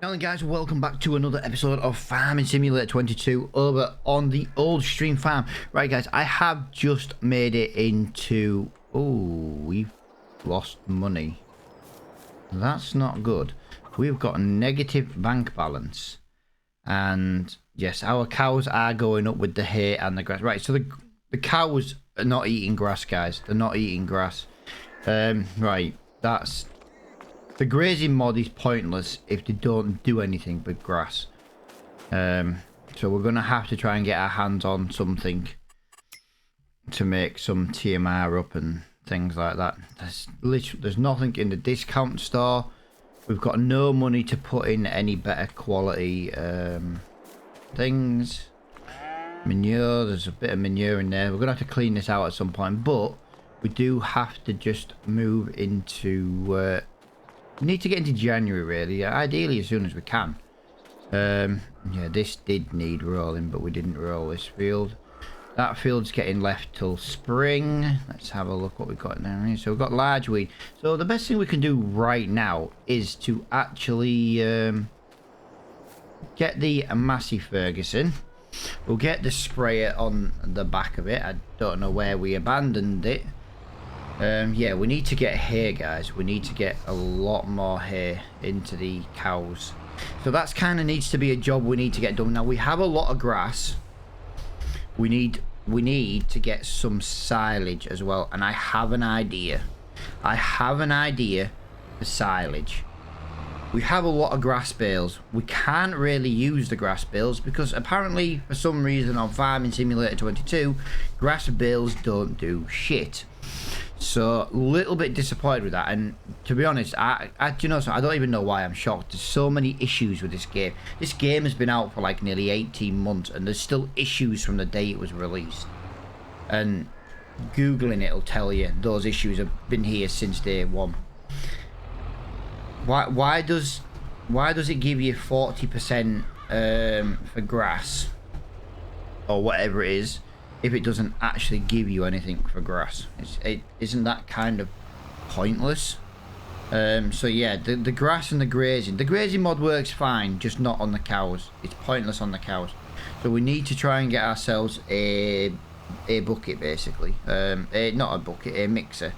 Hello guys, welcome back to another episode of Farming Simulator 22 over on the old stream farm. Right guys, I have just made it into... Oh, we've lost money. That's not good. We've got a negative bank balance. And yes, our cows are going up with the hay and the grass. Right, so the cows are not eating grass, guys. They're not eating grass. Right, that's... The grazing mod is pointless if they don't do anything but grass. So we're going to have to try and get our hands on something to make some TMR up and things like that. There's nothing in the discount store. We've got no money to put in any better quality things. Manure, there's a bit of manure in there. We're going to have to clean this out at some point, but we do have to just move into... we need to get into January, really. Ideally, as soon as we can. Yeah, this did need rolling, but we didn't roll this field. That field's getting left till spring. Let's have a look what we've got down here. So we've got large weed. So the best thing we can do right now is to actually get the Massey Ferguson. We'll get the sprayer on the back of it. I don't know where we abandoned it. Yeah, we need to get hay, guys. We need to get a lot more hay into the cows. So that's kind of needs to be a job we need to get done. Now, we have a lot of grass. We need to get some silage as well. And I have an idea. I have an idea for silage. We have a lot of grass bales. We can't really use the grass bales because apparently, for some reason, on Farming Simulator 22, grass bales don't do shit. So a little bit disappointed with that, and to be honest, I you know, so I don't even know why I'm shocked. There's so many issues with this game. This game has been out for like nearly 18 months, and there's still issues from the day it was released. And googling it will tell you those issues have been here since day one. Why does it give you 40% for grass or whatever it is, if it doesn't actually give you anything for grass? Isn't that kind of pointless? So yeah, the grass and the grazing mod works fine, just not on the cows. It's pointless on the cows. So we need to try and get ourselves a bucket, basically. Not a bucket, a mixer.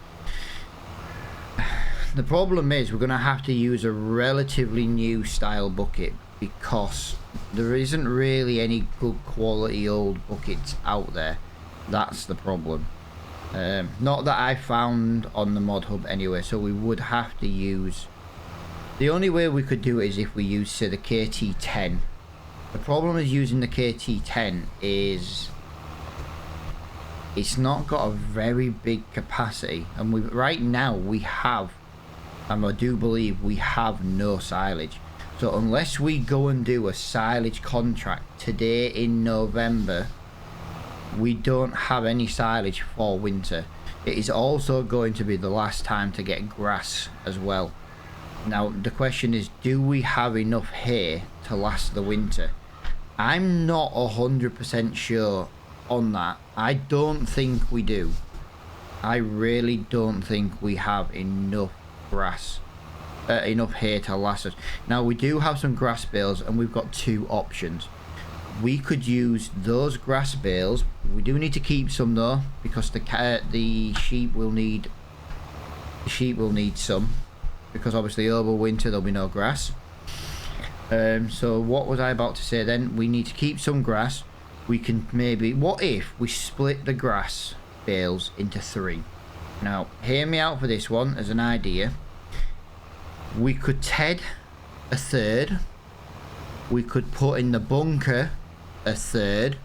The problem is we're going to have to use a relatively new style bucket because there isn't really any good quality old buckets out there. That's the problem. Not that I found on the mod hub anyway, so we would have to use... The only way we could do it is if we use, say, the KT10. The problem is using the KT10 is it's not got a very big capacity, and right now we have, and I do believe we have no silage. So unless we go and do a silage contract today in November, we don't have any silage for winter. It is also going to be the last time to get grass as well. Now the question is, do we have enough hay to last the winter? I'm not 100% sure on that. I don't think we do. I really don't think we have enough grass. Enough hay to last us. Now we do have some grass bales, and we've got two options. We could use those grass bales. We do need to keep some though, because the sheep will need some, because obviously over winter there'll be no grass. So what was I about to say then? We need to keep some grass. We can maybe, what if we split the grass bales into 3? Now hear me out for this one as an idea. We could TED a third. We could put in the bunker a third.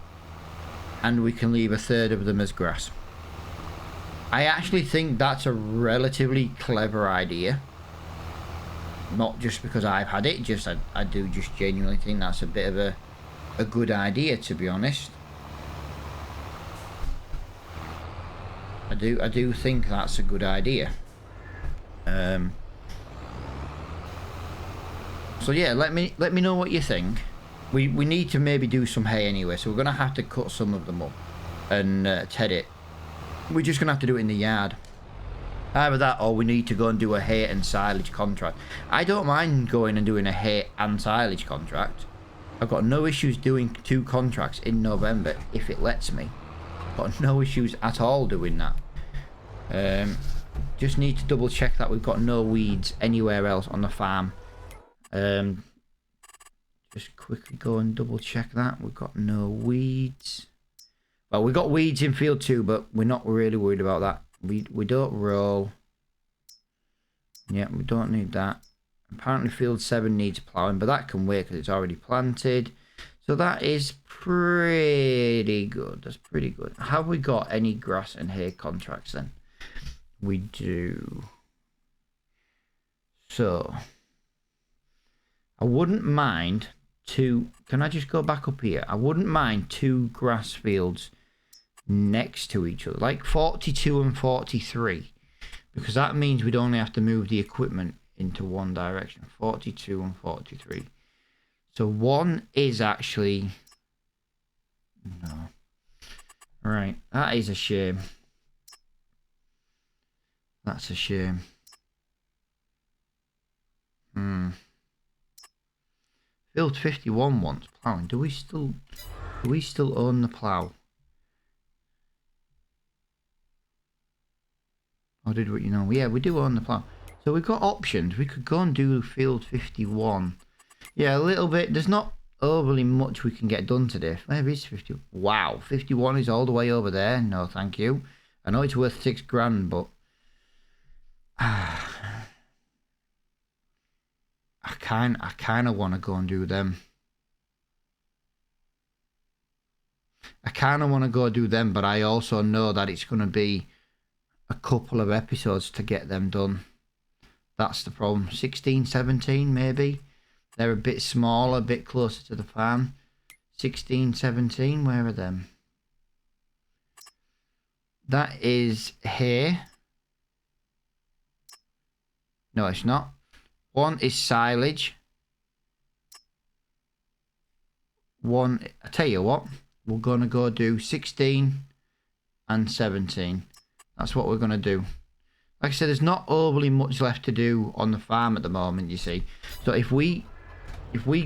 And we can leave a third of them as grass. I actually think that's a relatively clever idea. Not just because I've had it, just I do just genuinely think that's a bit of a good idea, to be honest. I do think that's a good idea. So yeah, let me know what you think. We need to maybe do some hay anyway, so we're gonna have to cut some of them up and TED it. We're just gonna have to do it in the yard. Either that or we need to go and do a hay and silage contract. I don't mind going and doing a hay and silage contract. I've got no issues doing 2 contracts in November if it lets me. Got no issues at all doing that. Just need to double check that we've got no weeds anywhere else on the farm. Just quickly go and double check that. We've got no weeds. Well, we've got weeds in field 2, but we're not really worried about that. We don't roll. Yeah, we don't need that. Apparently field 7 needs ploughing, but that can wait because it's already planted. So that is pretty good. That's pretty good. Have we got any grass and hay contracts then? We do. So I wouldn't mind 2. Can I just go back up here? I wouldn't mind 2 grass fields next to each other, like 42 and 43, because that means we'd only have to move the equipment into one direction. 42 and 43. So one is actually no. Right, that is a shame. That's a shame. Field 51 wants ploughing. Do we still own the plough? Or did we, yeah, we do own the plough. So we've got options. We could go and do field 51. Yeah, a little bit. There's not overly much we can get done today. Where is 50? Wow, 51 is all the way over there. No, thank you. I know it's worth 6 grand, but I kind of want to go and do them. I kind of want to go do them, but I also know that it's going to be a couple of episodes to get them done. That's the problem. 16, 17 maybe. They're a bit smaller, a bit closer to the farm. 16, 17, where are them? That is here. No, it's not. One is silage. One, I tell you what, we're going to go do 16 and 17. That's what we're going to do. Like I said, there's not overly much left to do on the farm at the moment, you see. So if we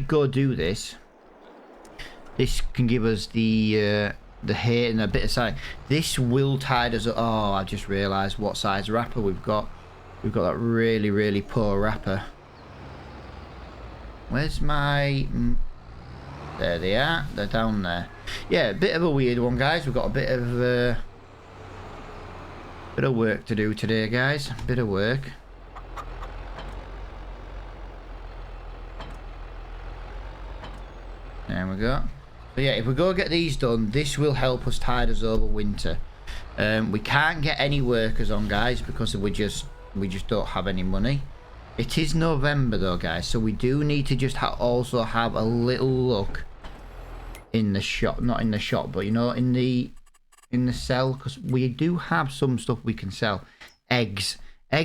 go do this, this can give us the hay and a bit of silage. This will tide us up. Oh, I just realised what size wrapper we've got. We've got that really, really poor wrapper. Where's my... There they are. They're down there. Yeah, a bit of a weird one, guys. We've got a bit of work to do today, guys. Bit of work. There we go. So yeah, if we go get these done, this will help us tide us over winter. We can't get any workers on, guys, because we just don't have any money. It is November though, guys, so we do need to just also have a little look in the shop, not in the shop, but in the sell, because we do have some stuff we can sell. Eggs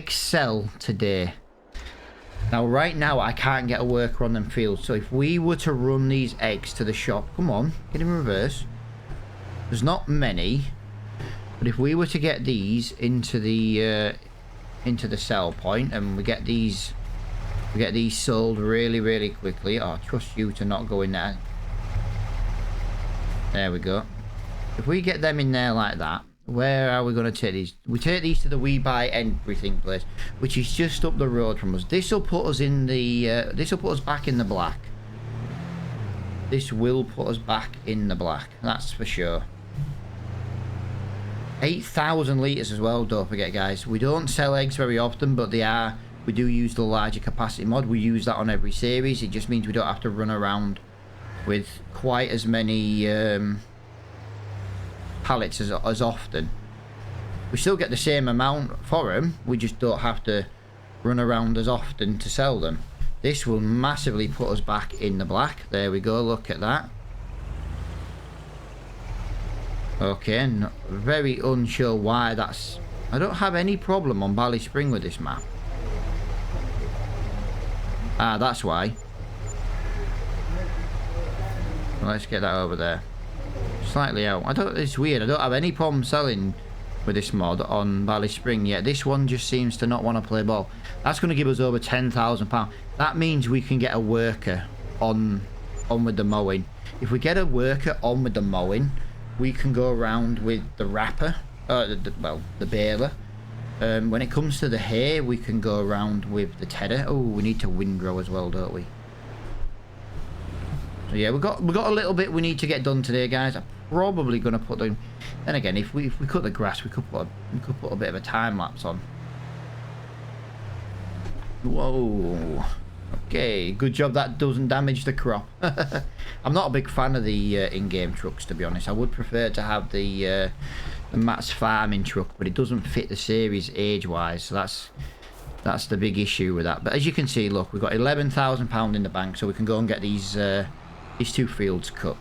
sell today. Now right now I can't get a worker on them fields, so if we were to run these eggs to the shop, come on, get in reverse. There's not many, but if we were to get these into the sell point, and we get these sold really, really quickly. Oh, I trust you to not go in there. There we go. If we get them in there like that, where are we going to take these? We take these to the We Buy Everything place, which is just up the road from us. This will put us in the this will put us back in the black. This will put us back in the black, that's for sure. 8,000 litres as well, don't forget, guys. We don't sell eggs very often, but we do use the larger capacity mod. We use that on every series. It just means we don't have to run around with quite as many pallets as often. We still get the same amount for them, we just don't have to run around as often to sell them. This will massively put us back in the black. There we go, look at that. Okay, very unsure why that's... I don't have any problem on Bally Spring with this map. Ah, that's why. Well, let's get that over there. Slightly out. It's weird, I don't have any problem selling with this mod on Valley Spring, yet this one just seems to not want to play ball. That's going to give us over £10,000. That means we can get a worker on with the mowing. If we get a worker on with the mowing, we can go around with the wrapper, the baler. When it comes to the hay, we can go around with the tedder. Oh, we need to windrow as well, don't we? So yeah, we got a little bit we need to get done today, guys. I'm probably gonna put them. Then again, if we cut the grass, we could put a bit of a time lapse on. Whoa. Okay, good job that doesn't damage the crop. I'm not a big fan of the in-game trucks, to be honest. I would prefer to have the Matt's farming truck, but it doesn't fit the series age-wise, so that's the big issue with that. But as you can see, look, we've got £11,000 in the bank, so we can go and get these 2 fields cut.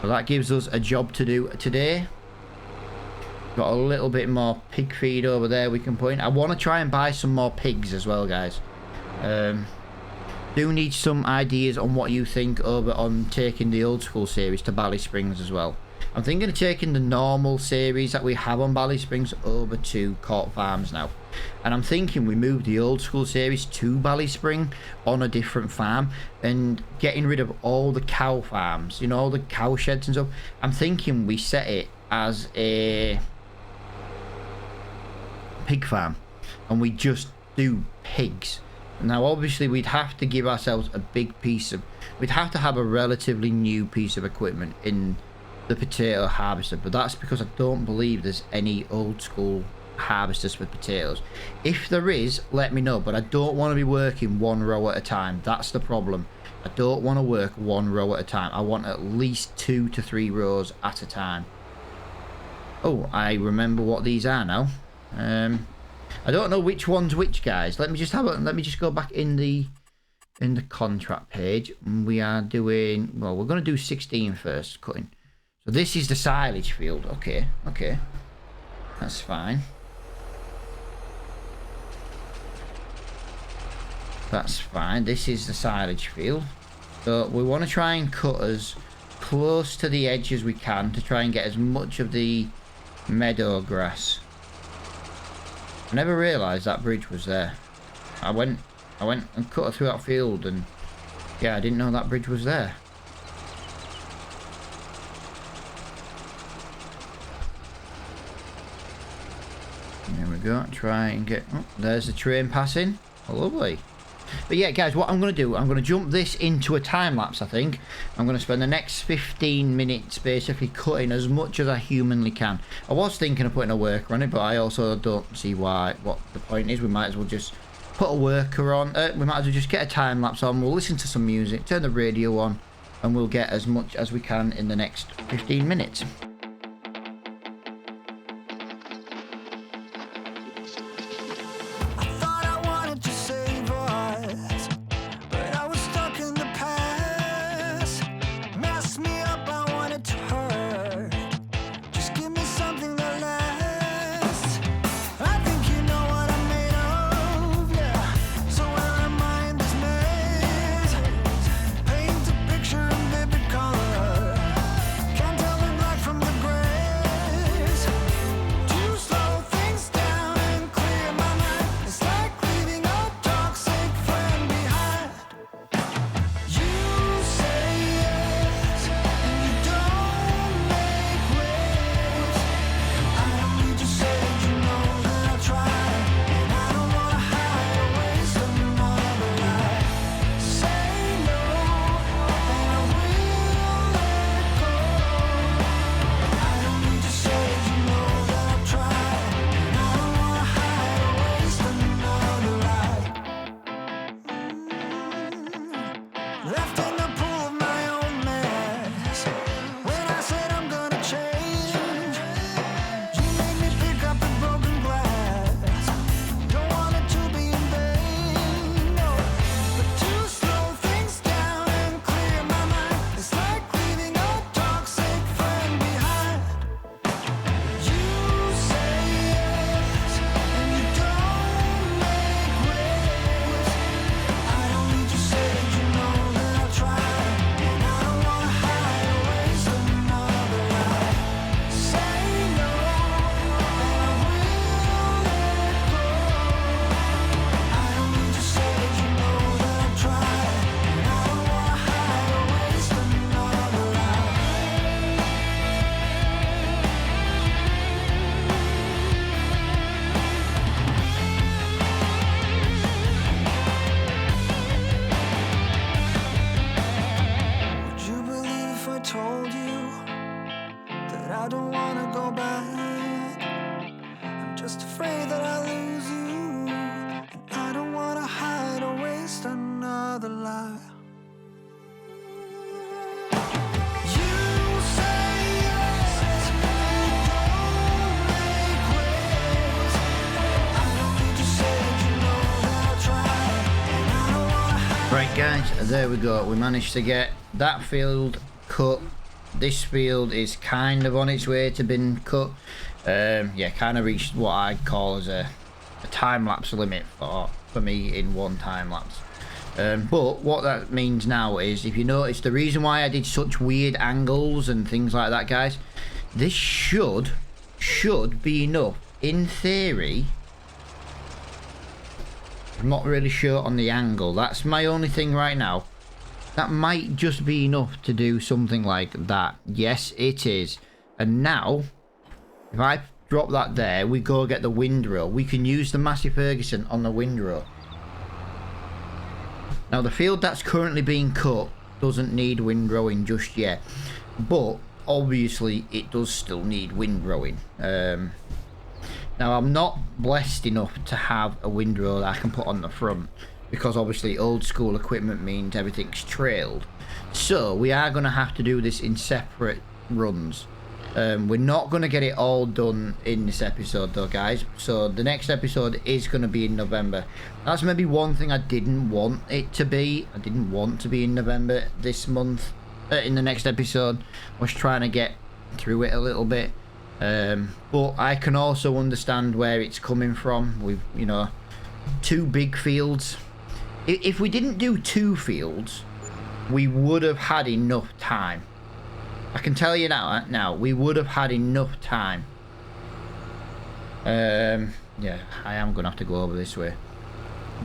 So that gives us a job to do today. Got a little bit more pig feed over there we can put in. I want to try and buy some more pigs as well, guys. Do need some ideas on what you think over on taking the old school series to Valley Springs as well. I'm thinking of taking the normal series that we have on Valley Springs over to Court Farms now. And I'm thinking we move the old school series to Valley Spring on a different farm and getting rid of all the cow farms, you know, all the cow sheds and stuff. I'm thinking we set it as a pig farm and we just do pigs. Now obviously we'd have to give ourselves a big piece of, we'd have to have a relatively new piece of equipment in the potato harvester, but that's because I don't believe there's any old school harvesters for potatoes. If there is, let me know, but I don't want to be working 1 row at a time. That's the problem. I don't want to work 1 row at a time. I want at least 2 to 3 rows at a time. Oh, I remember what these are now. I don't know which one's which, guys. Let me just go back in the contract page. We are doing, well, we're going to do 16 first, cutting. So this is the silage field. Okay. That's fine. That's fine. This is the silage field. So we want to try and cut as close to the edge as we can to try and get as much of the meadow grass. I never realised that bridge was there. I went and cut through that field, and yeah, I didn't know that bridge was there. There we go. Try and get. Oh, there's the train passing. Oh, lovely. But yeah, guys, what I'm going to do, I'm going to jump this into a time lapse. I think I'm going to spend the next 15 minutes basically cutting as much as I humanly can. I was thinking of putting a worker on it, but I also don't see what the point is. We might as well just put a worker on. We might as well just get a time lapse on. We'll listen to some music, turn the radio on, and we'll get as much as we can in the next 15 minutes. From Right guys, there we go. We managed to get that field cut. This field is kind of on its way to being cut. Yeah, kind of reached what I call as a time-lapse limit for me in one time-lapse. But what that means now is, if you notice, the reason why I did such weird angles and things like that, guys, this should be enough. In theory, I'm not really sure on the angle. That's my only thing right now. That might just be enough to do something like that. Yes, it is. And now, if I drop that there, we go get the windrow. We can use the Massey Ferguson on the windrow. Now, the field that's currently being cut doesn't need windrowing just yet. But, obviously, it does still need windrowing. Now, I'm not blessed enough to have a windrow that I can put on the front, because obviously old school equipment means everything's trailed. So we are going to have to do this in separate runs. We're not going to get it all done in this episode though, guys. So the next episode is going to be in November. That's maybe one thing I didn't want it to be. I didn't want to be in November this month. In the next episode, I was trying to get through it a little bit. But I can also understand where it's coming from. We've, you know, 2 big fields. If we didn't do 2 fields, we would have had enough time. I can tell you now, we would have had enough time. Yeah, I am going to have to go over this way.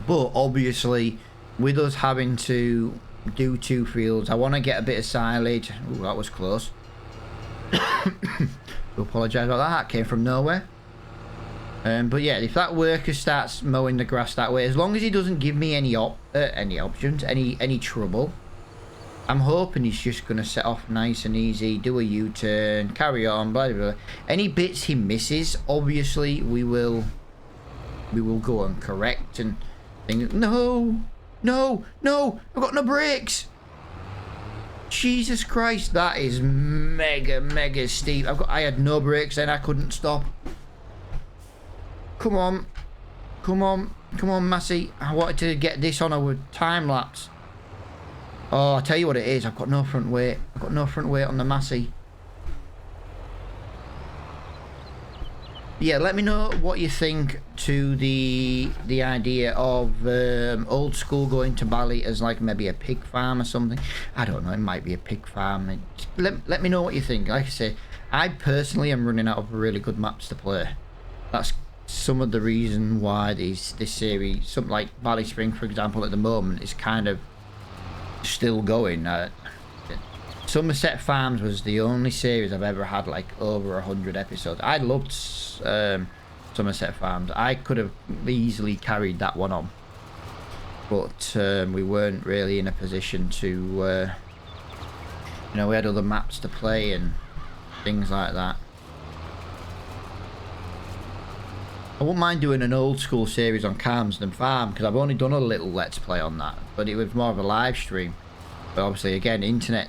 But obviously, with us having to do 2 fields, I want to get a bit of silage. Ooh, that was close. I apologise about that. That came from nowhere. But yeah, if that worker starts mowing the grass that way, as long as he doesn't give me any options, any trouble, I'm hoping he's just going to set off nice and easy, do a U-turn, carry on, blah, blah, blah. Any bits he misses, obviously, we will go and correct and think, no, I've got no brakes. Jesus Christ, that is mega steep. I had no brakes then, I couldn't stop. Come on, Massey. I wanted to get this on a time lapse. Oh, I'll tell you what it is. I've got no front weight. I've got no front weight on the Massey. Yeah, let me know what you think to the idea of old school going to Bali as like maybe a pig farm or something. I don't know, it might be a pig farm. Let me know what you think. Like I say, I personally am running out of really good maps to play. That's some of the reason why this series, something like Bali Spring for example at the moment, is kind of still going. Somerset Farms was the only series I've ever had like over 100 episodes. I loved Somerset Farms. I could have easily carried that one on, but we weren't really in a position to, you know, we had other maps to play and things like that. I wouldn't mind doing an old school series on Calmsden Farm, because I've only done a little let's play on that, but it was more of a live stream. But obviously again, internet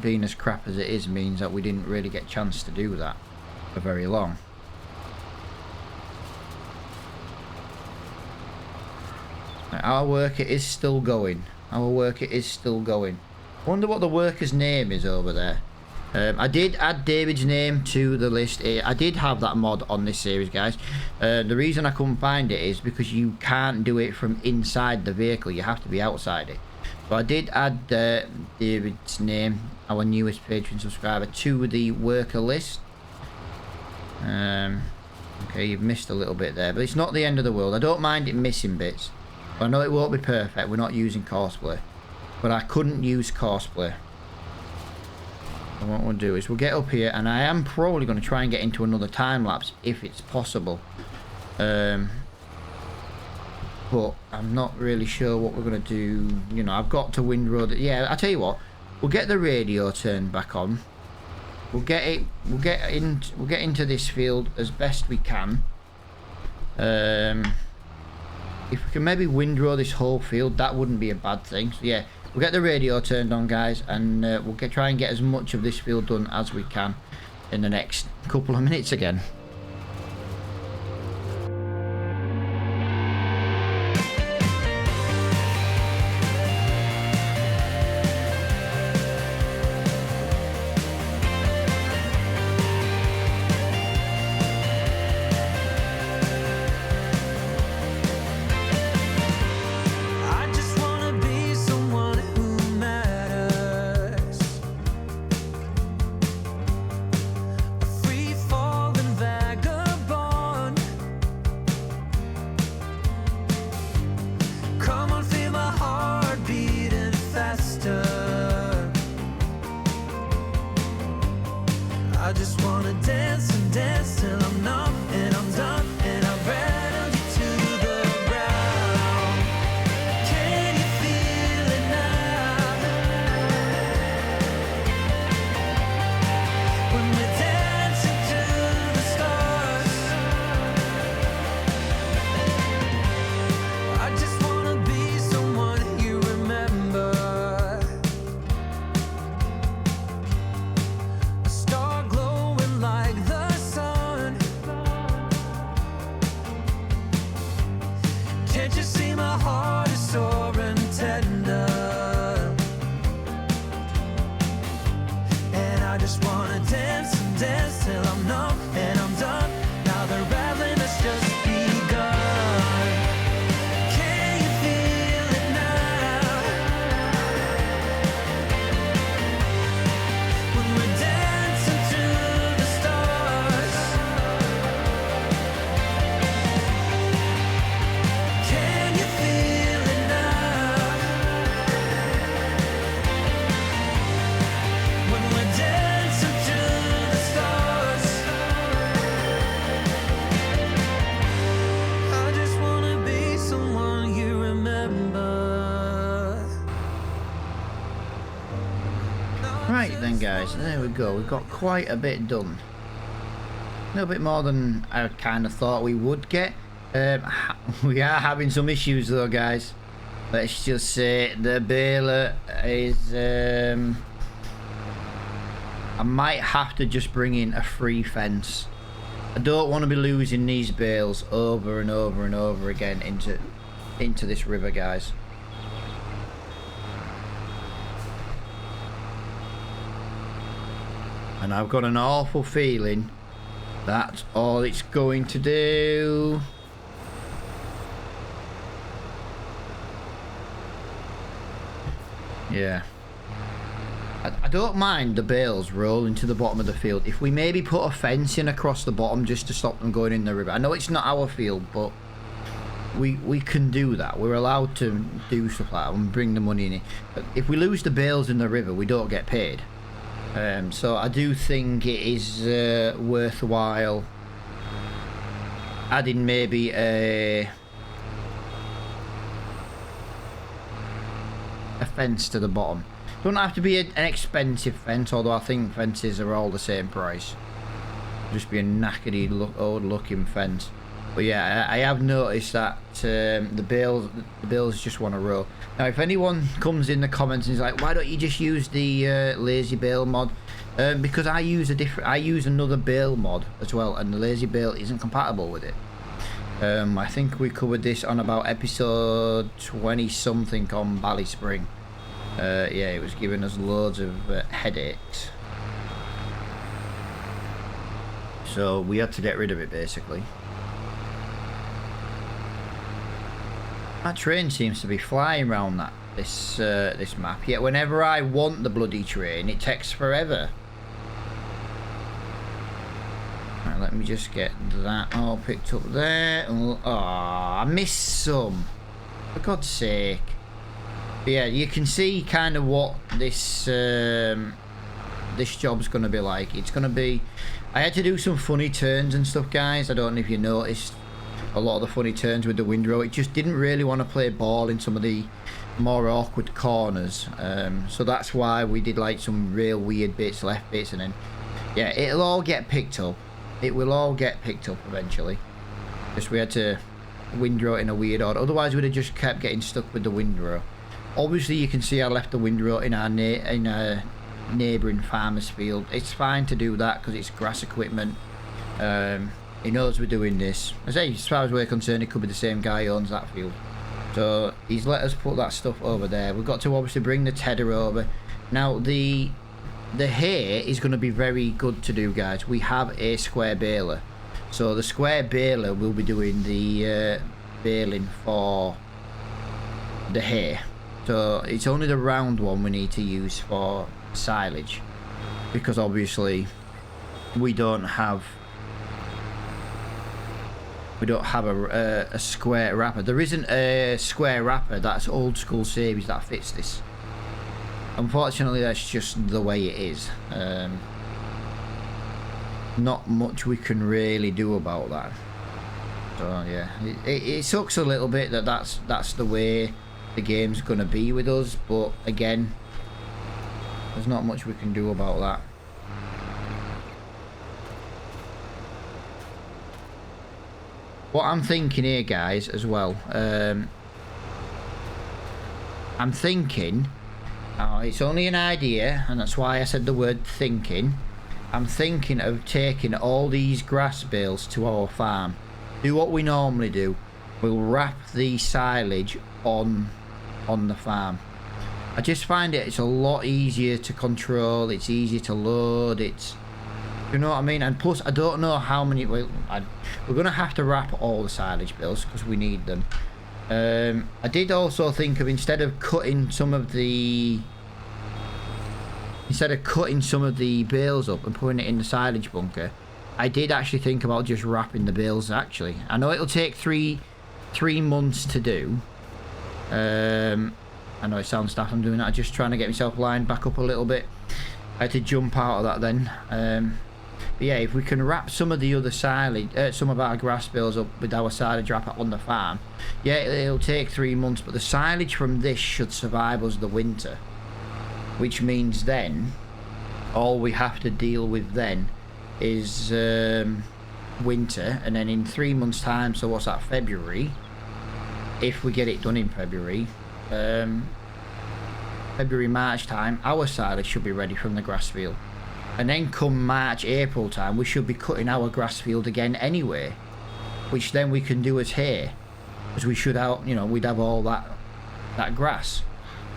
being as crap as it is means that we didn't really get a chance to do that for very long. Our worker is still going. I wonder what the worker's name is over there. I did add David's name to the list. I did have that mod on this series, guys. The reason I couldn't find it is because you can't do it from inside the vehicle. You have to be outside it. So I did add David's name, our newest patron subscriber, to the worker list. Okay, you've missed a little bit there, but it's not the end of the world. I don't mind it missing bits. I know it won't be perfect. We're not using Courseplay, but I couldn't use Courseplay. And what we'll do is we'll get up here, and I am probably going to try and get into another time lapse if it's possible. But I'm not really sure what we're going to do. You know, I've got to windrow. Yeah, I tell you what, we'll get the radio turned back on. We'll get into this field as best we can. If we can maybe windrow this whole field, that wouldn't be a bad thing. So yeah, we'll get the radio turned on, guys, and we'll try and get as much of this field done as we can in the next couple of minutes again. See, my heart is sore and tender, and I just wanna dance and dance till I'm numb and I'm done. Now the rattling has just begun. Can you feel it now? When we're dancing to the stars. Can you feel it now? When we're dancing to the stars. I just wanna be someone you remember. Right then, guys, there we go. We've got quite a bit done. A little bit more than I kind of thought we would get. We are having some issues though, guys. Let's just say the baler is... I might have to just bring in a free fence. I don't want to be losing these bales over and over and over again into this river, guys. And I've got an awful feeling that's all it's going to do. Yeah. I don't mind the bales rolling to the bottom of the field. If we maybe put a fence in across the bottom just to stop them going in the river. I know it's not our field, but we can do that. We're allowed to do stuff like that and bring the money in. But if we lose the bales in the river, we don't get paid. So I do think it is worthwhile adding maybe a fence to the bottom. Don't have to be an expensive fence, although I think fences are all the same price. Just be a knackery old looking fence. But yeah, I have noticed that the bales just want to roll. Now, if anyone comes in the comments and is like, why don't you just use the lazy bale mod? Because I use another bale mod as well, and the lazy bale isn't compatible with it. I think we covered this on about episode 20 something on Bally Spring. Yeah, it was giving us loads of headaches. So we had to get rid of it basically. That train seems to be flying around this map. Yet whenever I want the bloody train, it takes forever. Right, let me just get that all picked up there. Oh, I missed some. For God's sake. But yeah, you can see kind of what this job's going to be like. It's going to be... I had to do some funny turns and stuff, guys. I don't know if you noticed a lot of the funny turns with the windrow. It just didn't really want to play ball in some of the more awkward corners. So that's why we did like some real weird bits, left bits, and then... Yeah, it'll all get picked up. It will all get picked up eventually. Just we had to windrow it in a weird order. Otherwise, we'd have just kept getting stuck with the windrow. Obviously, you can see I left the windrow in our neighbouring farmer's field. It's fine to do that because it's grass equipment. He knows we're doing this. I say, as far as we're concerned, it could be the same guy who owns that field. So he's let us put that stuff over there. We've got to obviously bring the tedder over. Now the hay is going to be very good to do, guys. We have a square baler. So the square baler will be doing the baling for the hay. So it's only the round one we need to use for silage, because obviously we don't have a square wrapper. There isn't a square wrapper that's old school series that fits this. Unfortunately, that's just the way it is. Not much we can really do about that. So yeah, it sucks a little bit that's the way the game's gonna be with us, but again, there's not much we can do about that. What I'm thinking here, guys, as well, I'm thinking, it's only an idea, and that's why I said the word thinking. I'm thinking of taking all these grass bales to our farm, do what we normally do, we'll wrap the silage on the farm. I just find it's a lot easier to control, it's easier to load, it's, you know what I mean? And plus I don't know how many, we're gonna have to wrap all the silage bales because we need them. I did also think of, instead of cutting some of the bales up and putting it in the silage bunker, I did actually think about just wrapping the bales. Actually, I know it'll take three months to do. I know it sounds daft I'm doing that. I'm just trying to get myself lined back up a little bit. I had to jump out of that then. But yeah, if we can wrap some of the other silage, some of our grass bales up with our silage wrapper on the farm, yeah, it'll take 3 months, but the silage from this should survive us the winter, which means then all we have to deal with then is winter, and then in 3 months time, so what's that, February, if we get it done in February, February, March time, our silage should be ready from the grass field. And then come March, April time, we should be cutting our grass field again anyway, which then we can do as hay, because we should have, you know, we'd have all that grass.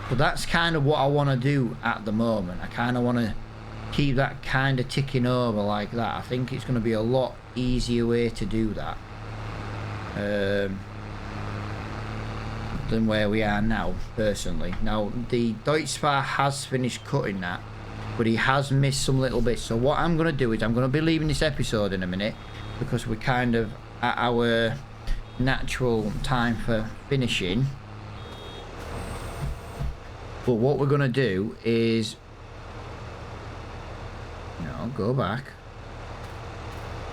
But that's kind of what I want to do at the moment. I kind of want to keep that kind of ticking over like that. I think it's going to be a lot easier way to do that than where we are now, personally. Now, the Deutz-Fahr has finished cutting that, but he has missed some little bits. So what I'm going to do is I'm going to be leaving this episode in a minute, because we're kind of at our natural time for finishing. But what we're going to do is, you know, go back.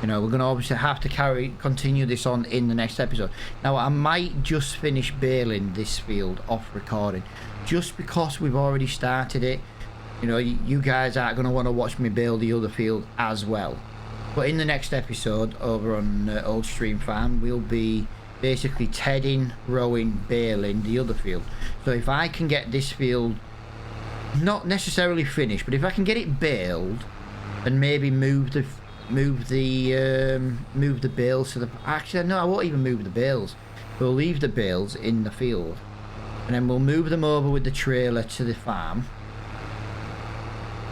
You know, we're going to obviously have to continue this on in the next episode. Now, I might just finish baling this field off recording, just because we've already started it. You know, you guys aren't going to want to watch me bale the other field as well. But in the next episode over on Old Stream Farm, we'll be basically tedding, rowing, baling the other field. So if I can get this field not necessarily finished, but if I can get it baled and maybe move the bales to the, actually no, I won't even move the bales. We'll leave the bales in the field, and then we'll move them over with the trailer to the farm,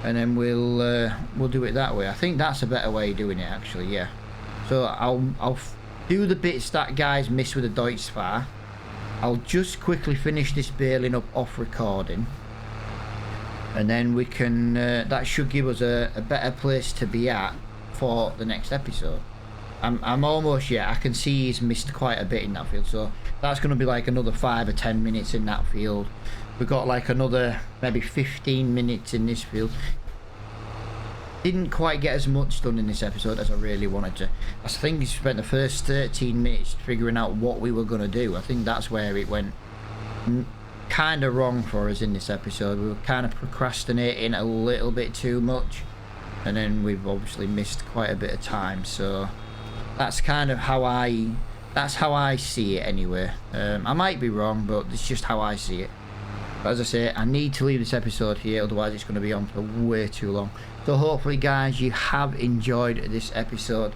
and then we'll do it that way. I think that's a better way of doing it, actually. Yeah. So I'll do the bits that guys miss with the Deutz-Fahr. I'll just quickly finish this baling up off recording, and then we can that should give us a better place to be at for the next episode. I'm almost, yeah, I can see he's missed quite a bit in that field, so that's going to be like another 5 or 10 minutes in that field. We've got like another maybe 15 minutes in this field. Didn't quite get as much done in this episode as I really wanted to. I think we spent the first 13 minutes figuring out what we were going to do. I think that's where it went kind of wrong for us in this episode. We were kind of procrastinating a little bit too much, and then we've obviously missed quite a bit of time. So that's kind of how I see it anyway. I might be wrong, but it's just how I see it. But as I say, I need to leave this episode here, otherwise it's going to be on for way too long. So hopefully, guys, you have enjoyed this episode.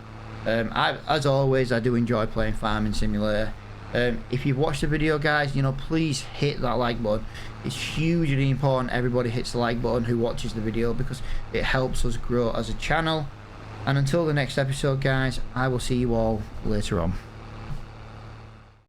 As always, I do enjoy playing Farming Simulator. If you've watched the video, guys, you know, please hit that like button. It's hugely important everybody hits the like button who watches the video, because it helps us grow as a channel. And until the next episode, guys, I will see you all later on.